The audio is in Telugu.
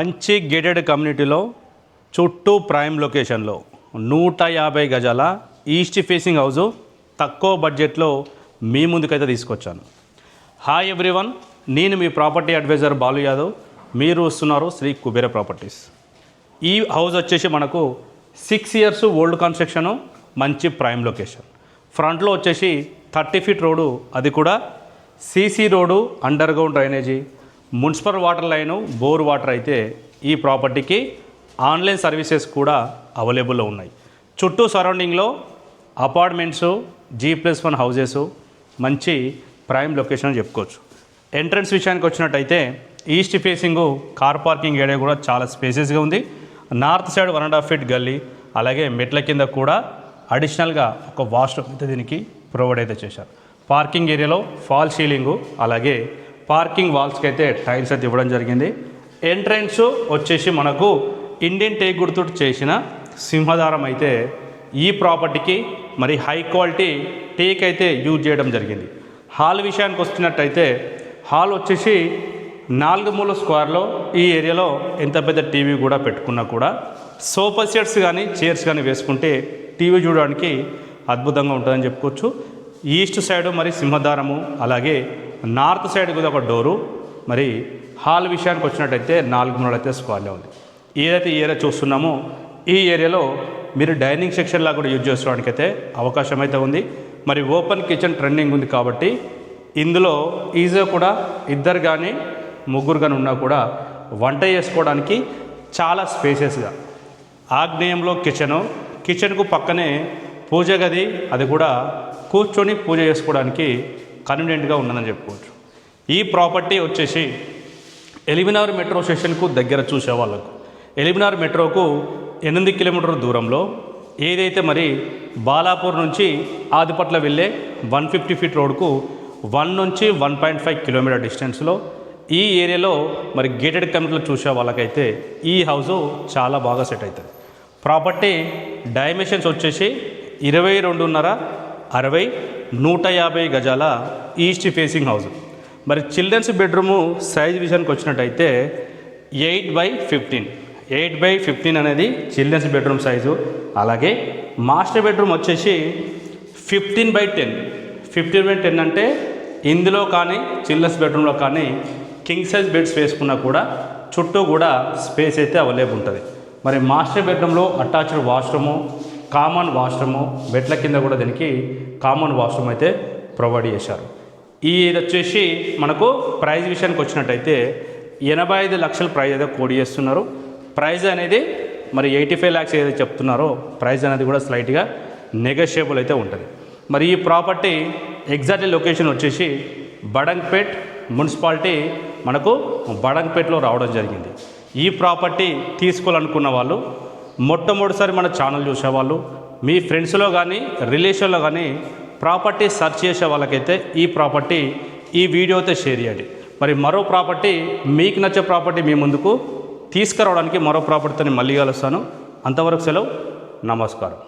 మంచి గేటెడ్ కమ్యూనిటీలో చుట్టూ ప్రైమ్ లొకేషన్లో 150 గజాల ఈస్ట్ ఫేసింగ్ హౌజు తక్కువ బడ్జెట్లో మీ ముందుకైతే తీసుకొచ్చాను. హాయ్ ఎవ్రీవన్, నేను మీ ప్రాపర్టీ అడ్వైజర్ బాలు యాదవ్. మీరు వస్తున్నారు శ్రీ కుబేర ప్రాపర్టీస్. ఈ హౌస్ వచ్చేసి మనకు 6 ఇయర్స్ ఓల్డ్ కన్స్ట్రక్షను, మంచి ప్రైమ్ లొకేషన్. ఫ్రంట్లో వచ్చేసి 30 ఫీట్ రోడ్డు, అది కూడా CC road, under ground drainage, municipal water line, bore water అయితే ఈ ప్రాపర్టీకి ఆన్లైన్ సర్వీసెస్ కూడా అవైలబుల్లో ఉన్నాయి. చుట్టూ సరౌండింగ్లో అపార్ట్మెంట్స్, G+1 హౌజెస్, మంచి ప్రైమ్ లొకేషన్ అని చెప్పుకోవచ్చు. ఎంట్రన్స్ విషయానికి వచ్చినట్టయితే east facing car parking area కూడా చాలా స్పేసెస్గా ఉంది. నార్త్ సైడ్ 1.5 ఫీట్ గల్లీ, అలాగే మెట్ల కింద కూడా అడిషనల్గా ఒక వాష్రూమ్ అయితే దీనికి ప్రొవైడ్ అయితే చేశారు. పార్కింగ్ ఏరియాలో ఫాల్ సీలింగు, అలాగే పార్కింగ్ వాల్స్కి అయితే టైల్స్ అయితే ఇవ్వడం జరిగింది. ఎంట్రన్స్ వచ్చేసి మనకు ఇండియన్ టేక్ గుర్తు చేసిన సింహదారం అయితే ఈ ప్రాపర్టీకి మరి హై క్వాలిటీ టేక్ అయితే యూజ్ చేయడం జరిగింది. హాల్ విషయానికి వస్తున్నట్టయితే హాల్ వచ్చేసి 4 మూల స్క్వేర్లో ఈ ఏరియాలో ఎంత పెద్ద టీవీ కూడా పెట్టుకున్నా కూడా సోఫా సెట్స్ కానీ చైర్స్ కానీ వేసుకుంటే టీవీ చూడడానికి అద్భుతంగా ఉంటుందని చెప్పుకోవచ్చు. ఈస్ట్ సైడ్ మరి సింహదారము, అలాగే నార్త్ సైడ్ కూడా ఒక డోరు. మరి హాల్ విషయానికి వచ్చినట్టయితే 4 మూలలు అయితే స్క్వేర్లో ఉంది. ఏదైతే ఏరియా చూస్తున్నామో ఈ ఏరియాలో మీరు డైనింగ్ సెక్షన్లా కూడా యూజ్ చేసుకోవడానికి అయితే అవకాశం అయితే ఉంది. మరి ఓపెన్ కిచెన్ ట్రెండింగ్ ఉంది కాబట్టి ఇందులో ఈజీగా కూడా 2 కానీ 3 కానీ ఉన్నా కూడా వంట చేసుకోవడానికి చాలా స్పేసెస్గా, ఆగ్నేయంలో కిచెన్కు పక్కనే పూజ గది, అది కూడా కూర్చొని పూజ చేసుకోవడానికి కన్వీనియంట్గా ఉందని చెప్పుకోవచ్చు. ఈ ప్రాపర్టీ వచ్చేసి ఎలిమినార్ మెట్రో స్టేషన్కు దగ్గర చూసే వాళ్ళకు, ఎలిమినార్ మెట్రోకు 8 కిలోమీటర్ల దూరంలో, ఏదైతే మరి బాలాపూర్ నుంచి ఆదిపట్ల వెళ్ళే 150 ఫీట్ రోడ్కు 1 నుంచి 1.5 కిలోమీటర్ డిస్టెన్స్లో ఈ ఏరియాలో మరి గేటెడ్ కమ్యూనిటీలో చూసే వాళ్ళకైతే ఈ హౌస్ చాలా బాగా సెట్ అవుతుంది. ప్రాపర్టీ డైమెన్షన్స్ వచ్చేసి 22.5 60 150 గజాల ఈస్ట్ ఫేసింగ్ హౌస్. మరి చిల్డ్రన్స్ బెడ్రూము సైజ్ విషయానికి వచ్చినట్టయితే 8x15 అనేది చిల్డ్రన్స్ బెడ్రూమ్ సైజు. అలాగే మాస్టర్ బెడ్రూమ్ వచ్చేసి 15x10 అంటే ఇందులో కానీ చిల్డ్రన్స్ బెడ్రూమ్లో కానీ కింగ్ సైజ్ బెడ్స్ వేసుకున్నా కూడా చుట్టూ కూడా స్పేస్ అయితే అవైలబుల్ ఉంటుంది. మరి మాస్టర్ బెడ్రూమ్లో అటాచ్డ్ వాష్రూము, కామన్ వాష్రూము, బెడ్ల కింద కూడా దీనికి కామన్ వాష్రూమ్ అయితే ప్రొవైడ్ చేశారు. ఇది వచ్చేసి మనకు ప్రైజ్ విషయానికి వచ్చినట్టయితే 85 లక్షల ప్రైజ్ అయితే కోడ్ చేస్తున్నారు. ప్రైజ్ అనేది మరి 85 lakhs ఏదైతే చెప్తున్నారో ప్రైజ్ అనేది కూడా స్లైట్గా నెగోషియబుల్ అయితే ఉంటుంది. మరి ఈ ప్రాపర్టీ ఎగ్జాక్ట్లీ లొకేషన్ వచ్చేసి బడంగ్పేట్ మున్సిపాలిటీ, మనకు బడంగ్పేట్లో రావడం జరిగింది. ఈ ప్రాపర్టీ తీసుకోవాలనుకున్న వాళ్ళు, మొట్టమొదటిసారి మన ఛానల్ చూసేవాళ్ళు, మీ ఫ్రెండ్స్లో కానీ రిలేషన్లో కానీ ప్రాపర్టీ సెర్చ్ చేసే వాళ్ళకైతే ఈ వీడియో అయితే షేర్ చేయండి. మరి మరో ప్రాపర్టీ, మీకు నచ్చే ప్రాపర్టీ మీ ముందుకు తీసుకురావడానికి మరో ప్రాపర్టీతో మళ్ళీ కలుస్తాను. అంతవరకు సెలవు, నమస్కారం.